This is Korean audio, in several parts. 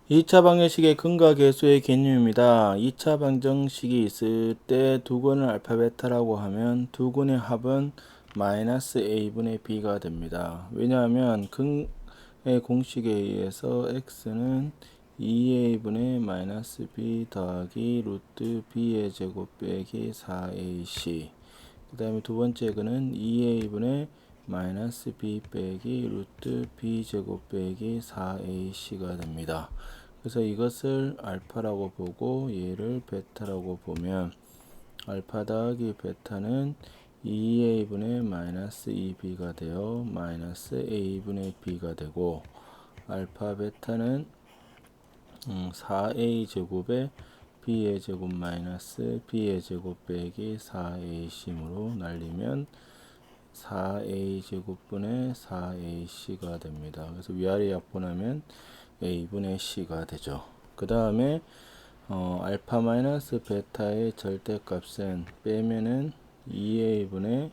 2차 방정식의 근과 계수의 개념입니다. 2차 방정식이 있을 때 두근을 알파 베타라고 하면 두근의 합은 마이너스 a분의 b가 됩니다. 왜냐하면 근의 공식에 의해서 x는 2a분의 마이너스 b 더하기 루트 b의 제곱 빼기 4ac, 그 다음에 두 번째 근은 2a분의 마이너스 b 빼기 루트 b 제곱 빼기 4ac가 됩니다. 그래서 이것을 알파라고 보고 얘를 베타라고 보면 알파 더하기 베타는 2a분의 마이너스 2b가 되어 마이너스 a분의 b가 되고, 알파 베타는 4a 제곱에 b의 제곱 마이너스 b의 제곱 빼기 4ac으로 날리면 4a 제곱분의 4ac가 됩니다. 그래서 위아래 약분하면 a분의 c가 되죠. 그 다음에 알파 마이너스 베타의 절대값은 빼면은 2a분의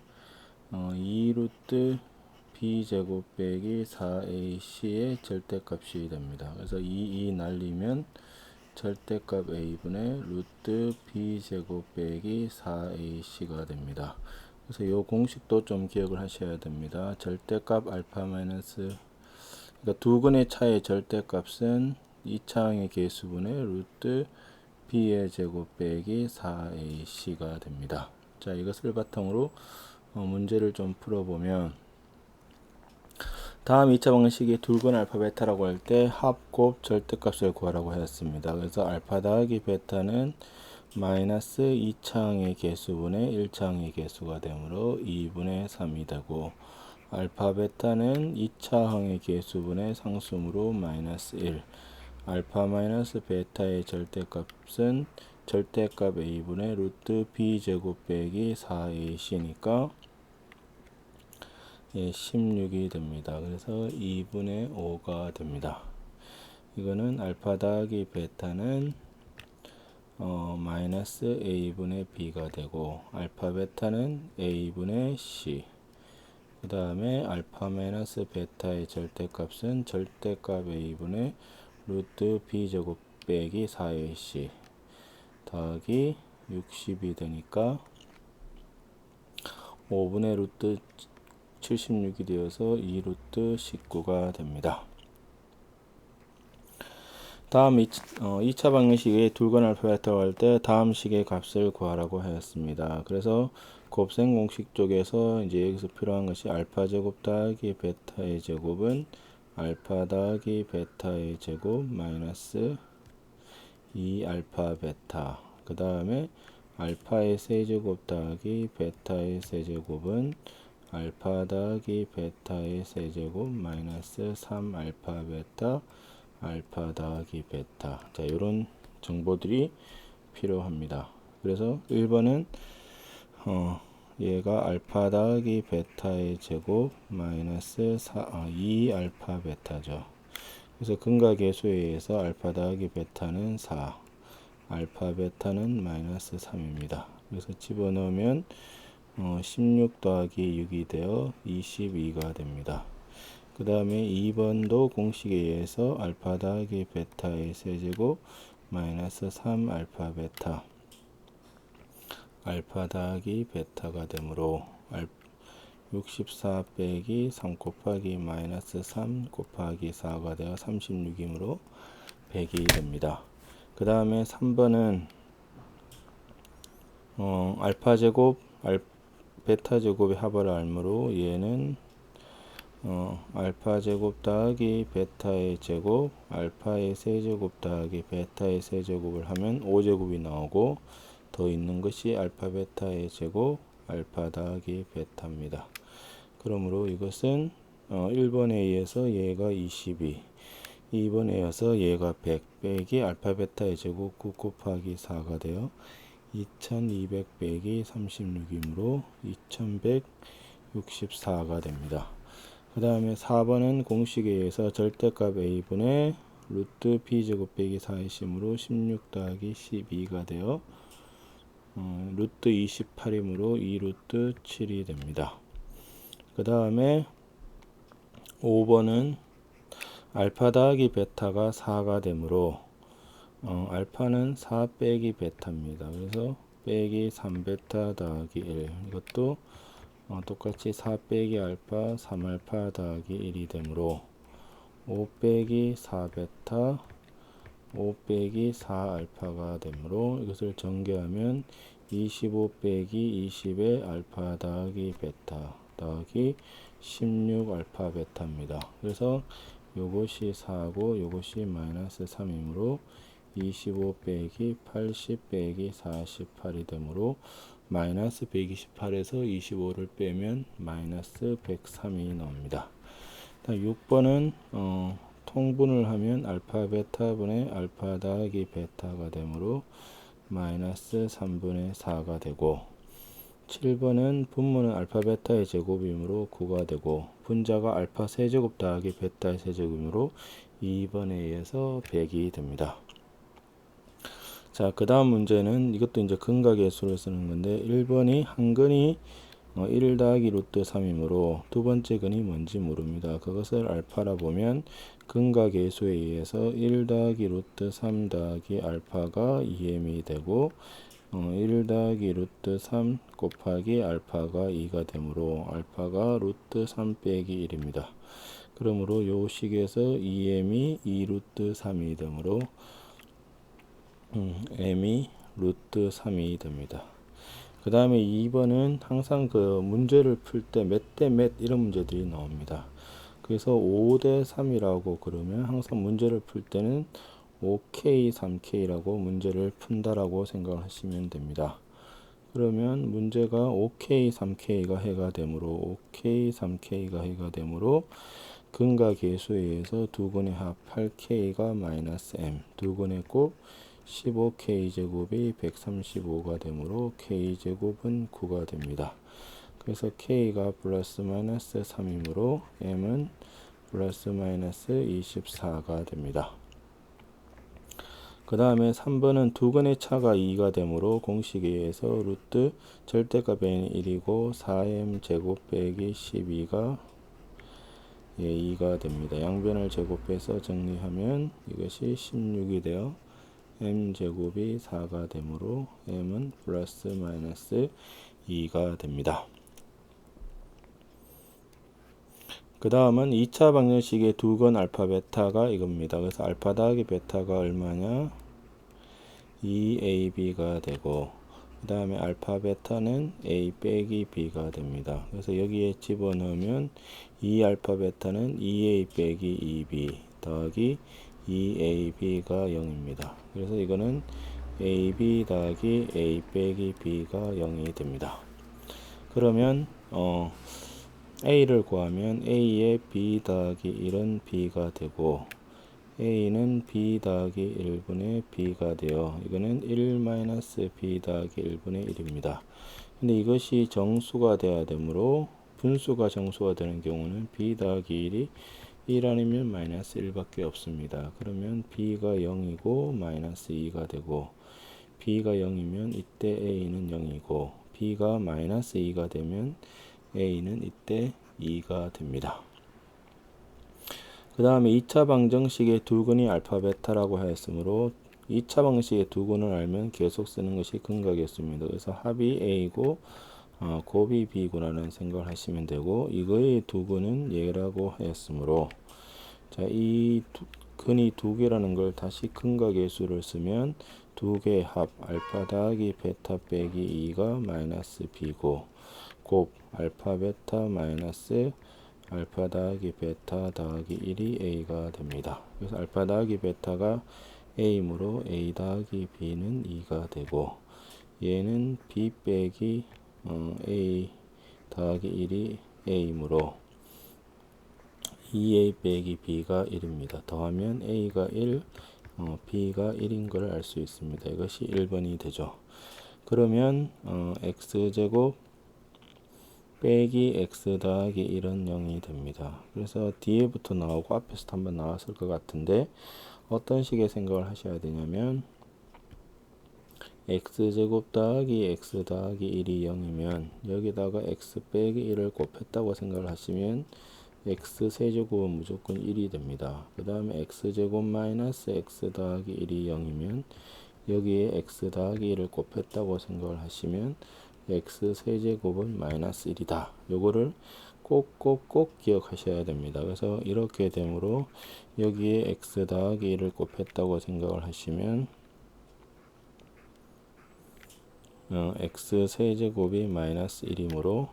2루트 b제곱 빼기 4ac의 절대값이 됩니다. 그래서 2 날리면 절대값 a분의 루트 b제곱 빼기 4ac가 됩니다. 그래서 이 공식도 좀 기억을 하셔야 됩니다. 절대값 알파 마이너스, 그러니까 두 근의 차의 절대값은 2차항의 개수분의 루트 b의 제곱 빼기 4ac가 됩니다. 자, 이것을 바탕으로 문제를 좀 풀어보면, 다음 2차 방정식이 둘근 알파 베타라고 할 때 합, 곱, 절대값을 구하라고 하였습니다. 그래서 알파 더하기 베타는 마이너스 2차항의 개수분의 1차항의 개수가 되므로 2분의 3이 되고, 알파 베타는 2차항의 개수분의 상수므로 마이너스 1, 알파 마이너스 베타의 절대값은 절대값 a분의 루트 b제곱 빼기 4ac니까 16이 됩니다. 그래서 2분의 5가 됩니다. 이거는 알파 더하기 베타는 마이너스 a분의 b가 되고, 알파 베타는 a분의 c, 그 다음에 알파 마이너스 베타의 절대값은 절대값 a분의 루트 b제곱 빼기 4ac 더하기 60이 되니까 5분의 루트 76이 되어서 2루트 19가 됩니다. 다음 2차 방정식의 둘근 알파 베타라고 할 때 다음 식의 값을 구하라고 하였습니다. 그래서 곱셈 공식 쪽에서 이제 여기서 필요한 것이 알파 제곱 더하기 베타의 제곱은 알파 더하기 베타의 제곱 마이너스 2 알파 베타, 그 다음에 알파의 세제곱 더하기 베타의 세제곱은 알파 더하기 베타의 세제곱 마이너스 3 알파 베타 알파 더하기 베타. 자, 이런 정보들이 필요합니다. 그래서 1번은 얘가 알파 더하기 베타의 제곱 마이너스 2 알파 베타죠. 그래서 근과 계수에 의해서 알파 더하기 베타는 4, 알파 베타는 마이너스 3입니다. 그래서 집어넣으면 16 더하기 6이 되어 22가 됩니다. 그 다음에 2번도 공식에 의해서 알파 더하기 베타의 세제곱 마이너스 3 알파 베타 알파 더하기 베타가 되므로 64 빼기 3 곱하기 마이너스 3 곱하기 4가 되어 36이므로 100이 됩니다. 그 다음에 3번은 알파 제곱 베타 제곱의 합을 알므로 얘는 알파 제곱 더하기 베타의 제곱 알파의 세제곱 더하기 베타의 세제곱을 하면 5제곱이 나오고, 더 있는 것이 알파 베타의 제곱 알파 더하기 베타입니다. 그러므로 이것은 1번에 의해서 얘가 22, 2번에 의해서 얘가 100 빼기 알파 베타의 제곱 9 곱하기 4가 되어 2200 빼기 36이므로 2164가 됩니다. 그 다음에 4번은 공식에 의해서 절대값 a분의 루트 b제곱 빼기 4이므로 16 더하기 12가 되어 루트 28이므로 2루트 7이 됩니다. 그 다음에 5번은 알파 더하기 베타가 4가 되므로 알파는 4 빼기 베타입니다. 그래서 빼기 3베타 더하기 1 이것도 똑같이 4 빼기 알파 3알파 더하기 1이 되므로 5 빼기 4베타 5 빼기 4알파가 되므로 이것을 전개하면 25 빼기 20의 알파 더하기 베타 더하기 16알파 베타입니다. 그래서 요것이 4고 요것이 마이너스 3이므로 25 빼기 80 빼기 48이 되므로 마이너스 128에서 25를 빼면 마이너스 103이 나옵니다. 6번은 통분을 하면 알파 베타분의 알파 더하기 베타가 되므로 마이너스 3분의 4가 되고 7번은 분모는 알파 베타의 제곱이므로 9가 되고 분자가 알파 세제곱 더하기 베타의 세제곱이므로 2번에 의해서 100이 됩니다. 자, 그 다음 문제는 이것도 이제 근각계수를 쓰는 건데 1번이 한 근이 1 더하기 루트 3이므로 두 번째 근이 뭔지 모릅니다. 그것을 알파라 보면 근각계수에 의해서 1 더하기 루트 3 더하기 알파가 2m이 되고 1 더하기 루트 3 곱하기 알파가 2가 되므로 알파가 루트 3 빼기 1입니다. 그러므로 요 식에서 2m이 2 루트 3이 되므로 m이 루트 3이 됩니다. 그 다음에 2번은 항상 그 문제를 풀 때 몇 대 몇 이런 문제들이 나옵니다. 그래서 5대 3이라고 그러면 항상 문제를 풀 때는 5K, 3K라고 문제를 푼다라고 생각하시면 됩니다. 그러면 문제가 5K, 3K가 해가 되므로 5K, 3K가 해가 되므로 근각계수에 의해서 두 근의 합 8K가 마이너스 M, 두 근의 곱 15K제곱이 135가 되므로 K제곱은 9가 됩니다. 그래서 K가 플러스 마이너스 3이므로 M은 플러스 마이너스 24가 됩니다. 그 다음에 3번은 두 근의 차가 2가 되므로 공식에 의해서 루트 절대값 N이 1이고 4M 제곱 빼기 12가 2가 됩니다. 양변을 제곱해서 정리하면 이것이 16이 되어 m제곱이 4가 되므로 m은 플러스 마이너스 2가 됩니다. 그 다음은 2차 방정식의 두 근 알파 베타가 이겁니다. 그래서 알파 더하기 베타가 얼마냐? 2ab가 되고 그 다음에 알파 베타는 a 빼기 b가 됩니다. 그래서 여기에 집어넣으면 2알파 베타는 2a 빼기 2b 더하기 2ab가 0입니다. 그래서 이거는 ab 더하기 a 빼기 b가 0이 됩니다. 그러면 a를 구하면 a의 b 더하기 1은 b가 되고 a는 b 더하기 1분의 b가 되어 이거는 1-b 더하기 1분의 1입니다. 근데 이것이 정수가 되어야 되므로 분수가 정수가 되는 경우는 b 더하기 1이 1 아니면 마이너스 1밖에 없습니다. 그러면 b가 0이고 마이너스 2가 되고 b가 0이면 이때 a는 0이고 b가 마이너스 2가 되면 a는 이때 2가 됩니다. 그 다음에 2차 방정식의 두 근이 알파 베타라고 하였으므로 2차 방정식의 두 근을 알면 계속 쓰는 것이 근각계수입니다. 그래서 합이 a고 곱이 b구나라는 생각을 하시면 되고 이거의 두 근은 얘라고 하였으므로 자, 이 근이 두 개라는 걸 다시 근각계수를 쓰면 두 개의 합 알파 더하기 베타 빼기 2가 마이너스 b고 곱 알파 베타 마이너스 알파 더하기 베타 더하기 1이 a가 됩니다. 그래서 알파 더하기 베타가 a이므로 a 더하기 b는 2가 되고 얘는 b 빼기 a 더하기 1이 a이므로 2a 빼기 b가 1입니다. 더하면 a가 1, b가 1인 걸 알 수 있습니다. 이것이 1번이 되죠. 그러면 x제곱 빼기 x 더하기 1은 0이 됩니다. 그래서 뒤에부터 나오고 앞에서도 한번 나왔을 것 같은데 어떤 식의 생각을 하셔야 되냐면 x제곱 더하기 x 더하기 1이 0이면 여기다가 x 빼기 1을 곱했다고 생각을 하시면 x 세제곱은 무조건 1이 됩니다. 그 다음에 x제곱 마이너스 x 더하기 1이 0이면 여기에 x 더하기 1을 곱했다고 생각을 하시면 x 세제곱은 마이너스 1이다. 요거를 꼭 기억하셔야 됩니다. 그래서 이렇게 되므로 여기에 x 더하기 1을 곱했다고 생각을 하시면 x 세제곱이 마이너스 1이므로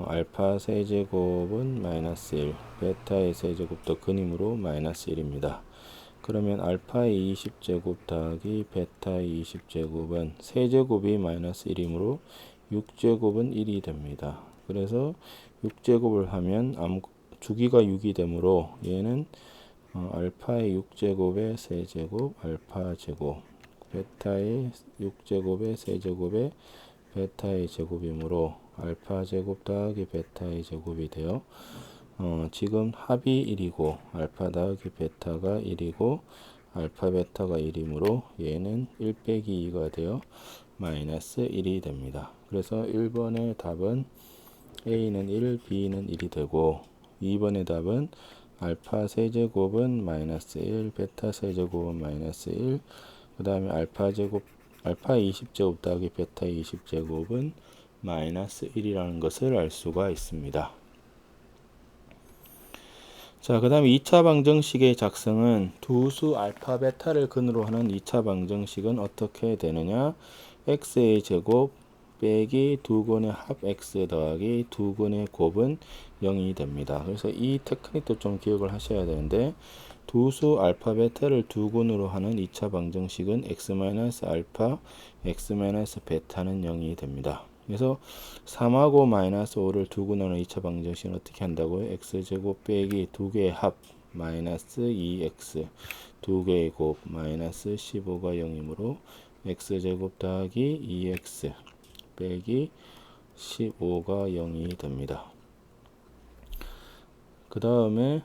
알파 세제곱은 마이너스 1, 베타의 세제곱도 근이므로 마이너스 1입니다. 그러면 알파의 20제곱 더하기 베타의 20제곱은 세제곱이 마이너스 1이므로 6제곱은 1이 됩니다. 그래서 6제곱을 하면 주기가 6이 되므로 얘는 알파의 6제곱의 세제곱 알파 제곱 베타의 6제곱의 세제곱의 베타의 제곱이므로 알파 제곱 더하기 베타의 제곱이 되어 지금 합이 1이고 알파 더하기 베타가 1이고 알파 베타가 1이므로 얘는 1 빼기 2가 되어 마이너스 1이 됩니다. 그래서 1번의 답은 A는 1, B는 1이 되고 2번의 답은 알파 세제곱은 마이너스 1, 베타 세제곱은 마이너스 1, 그 다음에 알파 20제곱 더하기 베타 20제곱은 마이너스 1이라는 것을 알 수가 있습니다. 자, 그 다음에 2차 방정식의 작성은 두수 알파 베타를 근으로 하는 2차 방정식은 어떻게 되느냐? x의 제곱 빼기 두근의 합 x 더하기 두근의 곱은 0이 됩니다. 그래서 이 테크닉도 좀 기억을 하셔야 되는데 두수 알파 베타를 두근으로 하는 2차 방정식은 x-알파, x-베타는 0이 됩니다. 그래서 3하고 마이너스 5를 두근하는 2차 방정식은 어떻게 한다고요? x제곱 빼기 두 개의 합 마이너스 2x 두 개의 곱 마이너스 15가 0이므로 x제곱 더하기 2x 빼기 15가 0이 됩니다. 그 다음에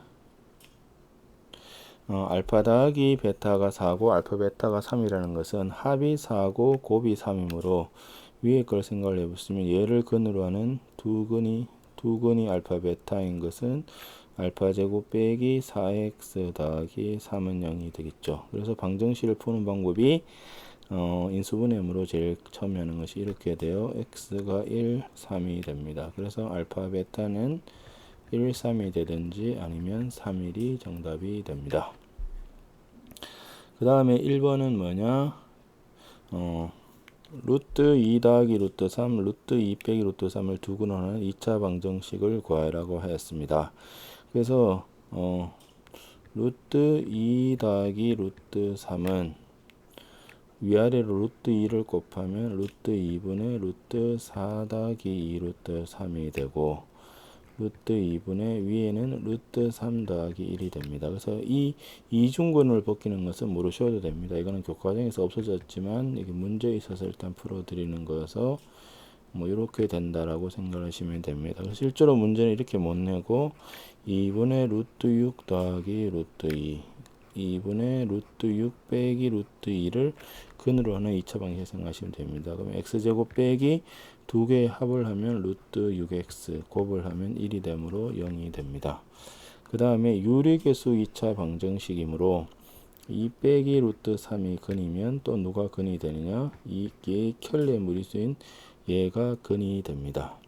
알파 더하기 베타가 4고 알파 베타가 3이라는 것은 합이 4고 곱이 3이므로 위에 걸 생각을 해보시면 얘를 근으로 하는 두근이 알파 베타인 것은 알파 제곱 빼기 4x 더하기 3은 0이 되겠죠. 그래서 방정식을 푸는 방법이 인수분해으로 제일 처음에 하는 것이 이렇게 돼요. x가 1, 3이 됩니다. 그래서 알파 베타는 1, 3이 되든지 아니면 3, 1이 정답이 됩니다. 그 다음에 1번은 뭐냐? 루트 2 더하기 루트 3, 루트 2 빼기 루트 3을 두근하는 2차 방정식을 구하라고 하였습니다. 그래서 루트 2 더하기 루트 3은 위아래로 루트 2를 곱하면 루트 2분의 루트 4 더하기 2 루트 3이 되고 루트 2분의 위에는 루트 3 더하기 1이 됩니다. 그래서 이 이중근을 벗기는 것은 모르셔도 됩니다. 이거는 교과정에서 없어졌지만 이게 문제에 있어서 일단 풀어드리는 거여서 뭐 이렇게 된다라고 생각하시면 됩니다. 그래서 실제로 문제는 이렇게 못 내고 2분의 루트 6 더하기 루트 2 2분의 루트 6 빼기 루트 2를 근으로 하는 2차 방식 생각하시면 됩니다. 그럼 x제곱 빼기 두 개의 합을 하면 루트 6x 곱을 하면 1이 되므로 0이 됩니다. 그 다음에 유리계수 2차 방정식이므로 2 빼기 루트 3이 근이면 또 누가 근이 되느냐? 이게 켤레 무리수인 얘가 근이 됩니다.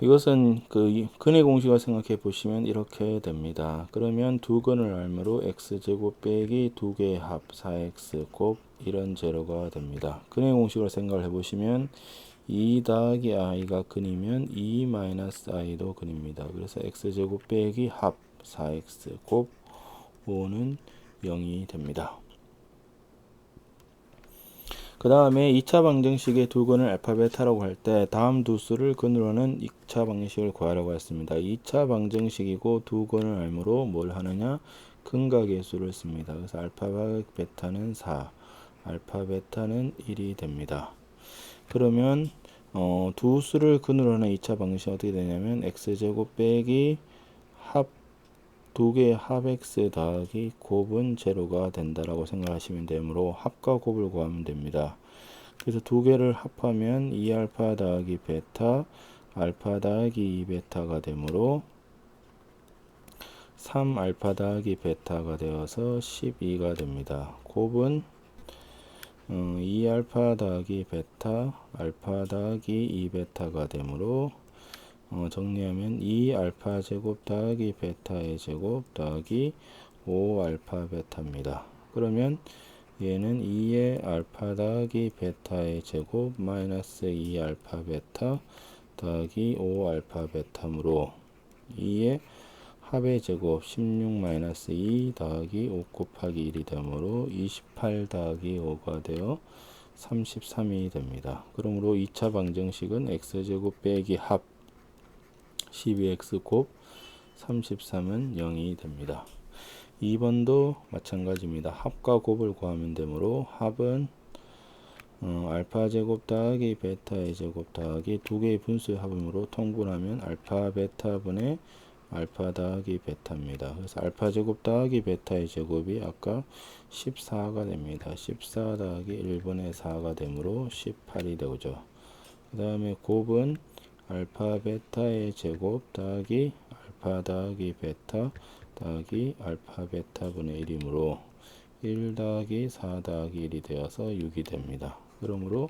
이것은 그 근의 공식을 생각해 보시면 이렇게 됩니다. 그러면 두 근을 알므로 x제곱 빼기 두 개의 합 4x 곱 이런 재료가 됩니다. 근의 공식을 생각을 해 보시면 2 더하기 i가 근이면 2 마이너스 i도 근입니다. 그래서 x제곱 빼기 합 4x 곱 5는 0이 됩니다. 그 다음에 2차 방정식의 두 근을 알파 베타라고 할 때 다음 두 수를 근으로 하는 2차 방정식을 구하라고 했습니다. 2차 방정식이고 두 근을 알므로 뭘 하느냐? 근과 계수를 씁니다. 그래서 알파 베타는 4, 알파 베타는 1이 됩니다. 그러면 두 수를 근으로 하는 2차 방정식이 어떻게 되냐면 x제곱 빼기 합 두 개의 합 x 더하기 곱은 제로가 된다라고 생각하시면 되므로 합과 곱을 구하면 됩니다. 그래서 두 개를 합하면 2알파 더하기 베타 알파 더하기 2베타가 되므로 3알파 더하기 베타가 되어서 12가 됩니다. 곱은 2알파 더하기 베타 알파 더하기 2베타가 되므로 정리하면 2알파 제곱 더하기 베타의 제곱 더하기 5알파 베타입니다. 그러면 얘는 2의 알파 더하기 베타의 제곱 마이너스 2알파 베타 더하기 5알파 베타므로 2의 합의 제곱 16 마이너스 2 더하기 5 곱하기 1이 되므로 28 더하기 5가 되어 33이 됩니다. 그러므로 2차 방정식은 x제곱 빼기 합 12x 곱 33은 0이 됩니다. 2번도 마찬가지입니다. 합과 곱을 구하면 되므로 합은 알파 제곱 더하기 베타의 제곱 더하기 두 개의 분수의 합음으로 통분하면 알파 베타분의 알파 더하기 베타입니다. 그래서 알파 제곱 더하기 베타의 제곱이 아까 14가 됩니다. 14 더하기 1분의 4가 되므로 18이 되죠. 그 다음에 곱은 알파 베타의 제곱 더하기 알파 더하기 베타 더하기 알파 베타분의 1이므로 1 더하기 4 더하기 1이 되어서 6이 됩니다. 그러므로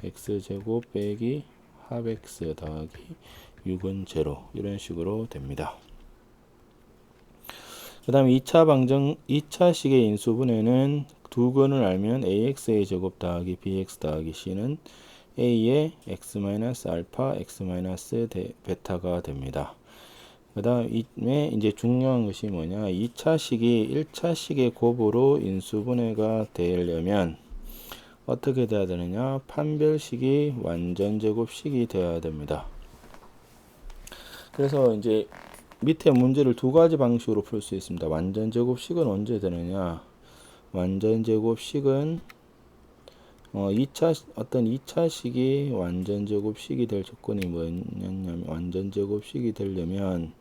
x제곱 빼기 합 x 더하기 6은 제로 이런 식으로 됩니다. 그 다음에 2차식의 인수분해는 두 근을 알면 ax의 제곱 더하기 bx 더하기 c는 a의 x-알파 x-베타가 됩니다. 그 다음에 이제 중요한 것이 뭐냐, 2차식이 1차식의 곱으로 인수분해가 되려면 어떻게 돼야 되느냐, 판별식이 완전제곱식이 되어야 됩니다. 그래서 이제 밑에 문제를 두 가지 방식으로 풀 수 있습니다. 완전제곱식은 언제 되느냐, 완전제곱식은 2차식이 완전제곱식이 될 조건이 뭐냐면, 완전제곱식이 되려면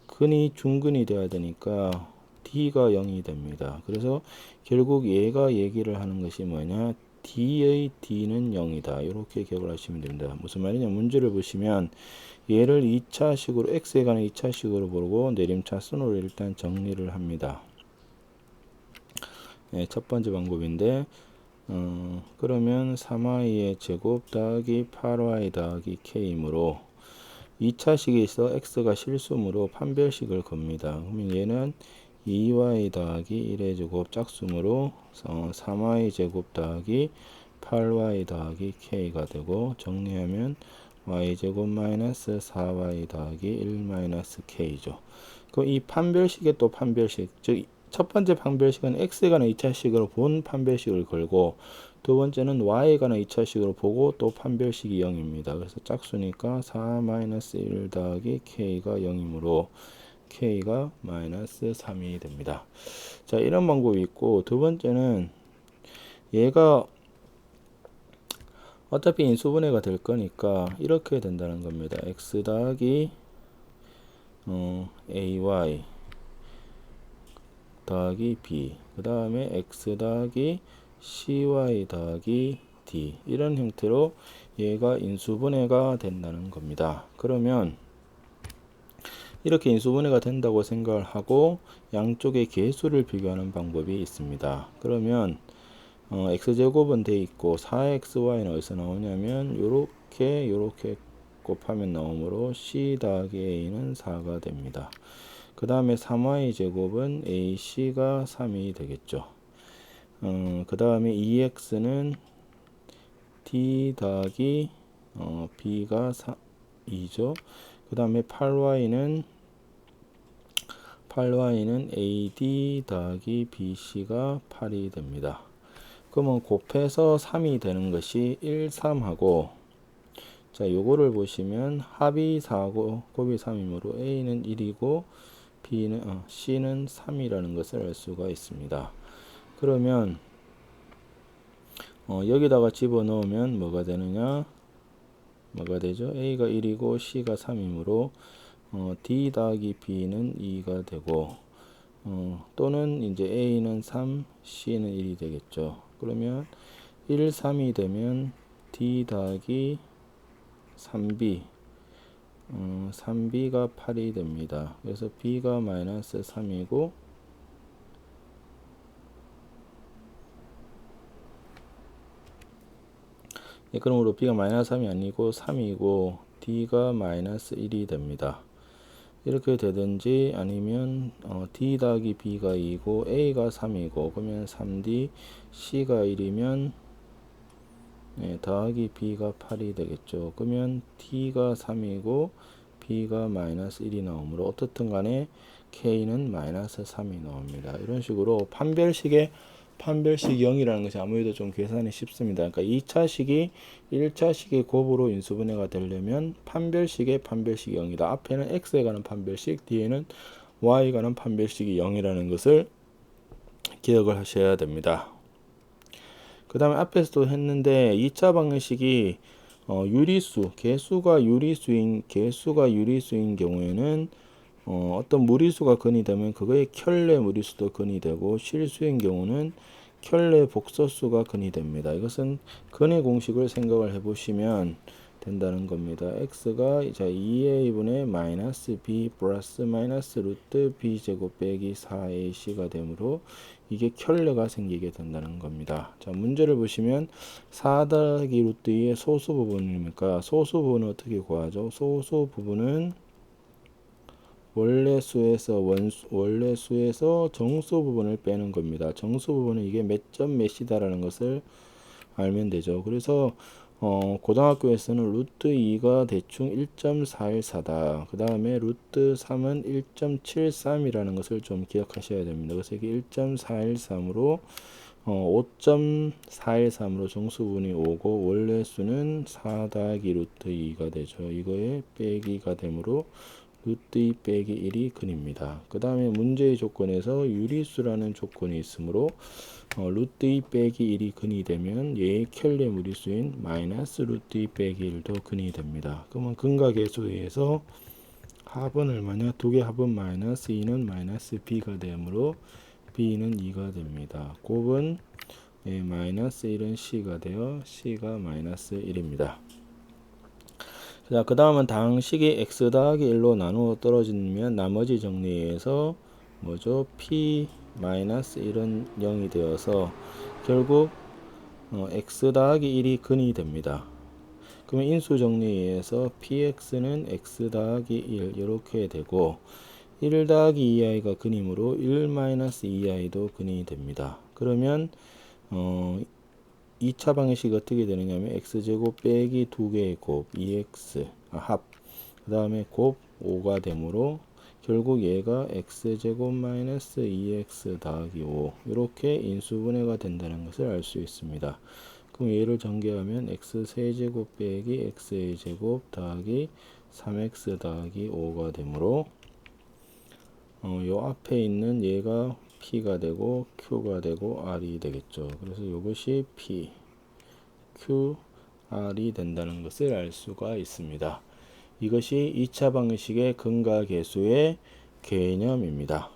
근이 중근이 돼야 되니까 d가 0이 됩니다. 그래서 결국 얘가 얘기를 하는 것이 뭐냐, d의 d는 0이다. 이렇게 기억을 하시면 됩니다. 무슨 말이냐, 문제를 보시면 얘를 2차식으로 x에 관한 2차식으로 보고 내림차순으로 일단 정리를 합니다. 네, 첫 번째 방법인데 그러면 3y의 제곱 더하기 8y 더하기 k이므로 2차식에서 x가 실수므로 판별식을 겁니다. 그러면 얘는 2y 더하기 1의 제곱 짝수므로 3y 제곱 더하기 8y 더하기 k가 되고, 정리하면 y제곱 마이너스 4y 더하기 1 마이너스 k죠. 그럼 이 판별식의 또 판별식, 즉 첫 번째 판별식은 x에 관한 2차식으로 본 판별식을 걸고, 두 번째는 y에 관한 2차식으로 보고 또 판별식이 0입니다. 그래서 짝수니까 4-1 더하기 k가 0이므로 k가 마이너스 3이 됩니다. 자, 이런 방법이 있고, 두 번째는 얘가 어차피 인수분해가 될 거니까 이렇게 된다는 겁니다. x 더하기 ay 더하기 b, 그 다음에 x 더하기 cy 더하기 d, 이런 형태로 얘가 인수분해가 된다는 겁니다. 그러면 이렇게 인수분해가 된다고 생각을 하고 양쪽의 개수를 비교하는 방법이 있습니다. 그러면 x제곱은 돼 있고 4xy는 어디서 나오냐면 요렇게 곱하면 나오므로 c 더하기 a는 4가 됩니다. 그 다음에 3y 제곱은 ac가 3이 되겠죠. 그 다음에 2x는 d 더하기 b가 2죠. 그 다음에 8y는 ad 더하기 bc가 8이 됩니다. 그러면 곱해서 3이 되는 것이 1, 3하고, 자, 요거를 보시면 합이 4고 곱이 3이므로 a는 1이고 c는 3이라는 것을 알 수가 있습니다. 그러면 여기다가 집어넣으면 뭐가 되느냐, 뭐가 되죠? a가 1이고 c가 3이므로 d 더하기 b는 2가 되고, 또는 이제 a는 3, c는 1이 되겠죠. 그러면 1, 3이 되면 D 더하기 3B 3B가 8이 됩니다. 그래서 B가 마이너스 3이고 그러므로 B가 마이너스 3이 아니고 3이고 D가 마이너스 1이 됩니다. 이렇게 되든지 아니면 D 더하기 B가 2고 A가 3이고 그러면 3D C가 1이면 더하기 B가 8이 되겠죠. 그러면 D가 3이고 B가 마이너스 1이 나오므로 어떻든 간에 K는 마이너스 3이 나옵니다. 이런 식으로 판별식의 판별식 0이라는 것이 아무래도 좀 계산이 쉽습니다. 그러니까 2차식이 1차식의 곱으로 인수분해가 되려면 판별식의 판별식이 0이다. 앞에는 x에 관한 판별식, 뒤에는 y에 관한 판별식이 0이라는 것을 기억을 하셔야 됩니다. 그 다음에 앞에서도 했는데 2차 방정식이 유리수, 개수가 유리수인 경우에는 어떤 무리수가 근이 되면 그거의 켤레 무리수도 근이 되고 실수인 경우는 켤레 복소수가 근이 됩니다. 이것은 근의 공식을 생각을 해보시면 된다는 겁니다. x가 2a분의 마이너스 b 플러스 마이너스 루트 b 제곱 빼기 4ac가 되므로 이게 켤레가 생기게 된다는 겁니다. 자, 문제를 보시면 4 더하기 루트 2의 소수 부분이니까 소수 부분은 어떻게 구하죠? 소수 부분은 원래 수에서 정수 부분을 빼는 겁니다. 정수 부분은 이게 몇 점 몇이다라는 것을 알면 되죠. 그래서 고등학교에서는 루트 2가 대충 1.414다. 그 다음에 루트 3은 1.73이라는 것을 좀 기억하셔야 됩니다. 그래서 이게 1.413으로 5.413으로 정수분이 오고 원래 수는 4 더하기 루트 2가 되죠. 이거에 빼기가 되므로 루트 2 빼기 1이 근입니다. 그 다음에 문제의 조건에서 유리수라는 조건이 있으므로 루트 2 빼기 1이 근이 되면 얘의 켤레 무리수인 마이너스 루트 2 빼기 1도 근이 됩니다. 그러면 근과 계수에 의해서 합은 얼마냐? 두 개 합은 마이너스 2는 마이너스 b가 되므로 b는 2가 됩니다. 곱은 마이너스 1은 c가 되어 c가 마이너스 1입니다. 자, 그 다음은 당식이 x 더하기 1로 나누어 떨어지면 나머지 정리에서 뭐죠? p 마이너스 1은 0이 되어서 결국 x 더하기 1이 근이 됩니다. 그러면 인수 정리에 의해서 px는 x 더하기 1 이렇게 되고 1 더하기 2i가 근이므로 1 마이너스 2i도 근이 됩니다. 그러면 2차 방정식이 어떻게 되느냐면 x제곱 빼기 2개의 곱 2x 합 그 다음에 곱 5가 되므로 결국 얘가 x제곱 마이너스 2x 더하기 5 이렇게 인수분해가 된다는 것을 알 수 있습니다. 그럼 얘를 전개하면 x 세제곱 빼기 x의 제곱 더하기 3x 더하기 5가 되므로 요 앞에 있는 얘가 P가 되고 Q가 되고 R이 되겠죠. 그래서 이것이 P, Q, R이 된다는 것을 알 수가 있습니다. 이것이 2차 방정식의 근과 계수의 개념입니다.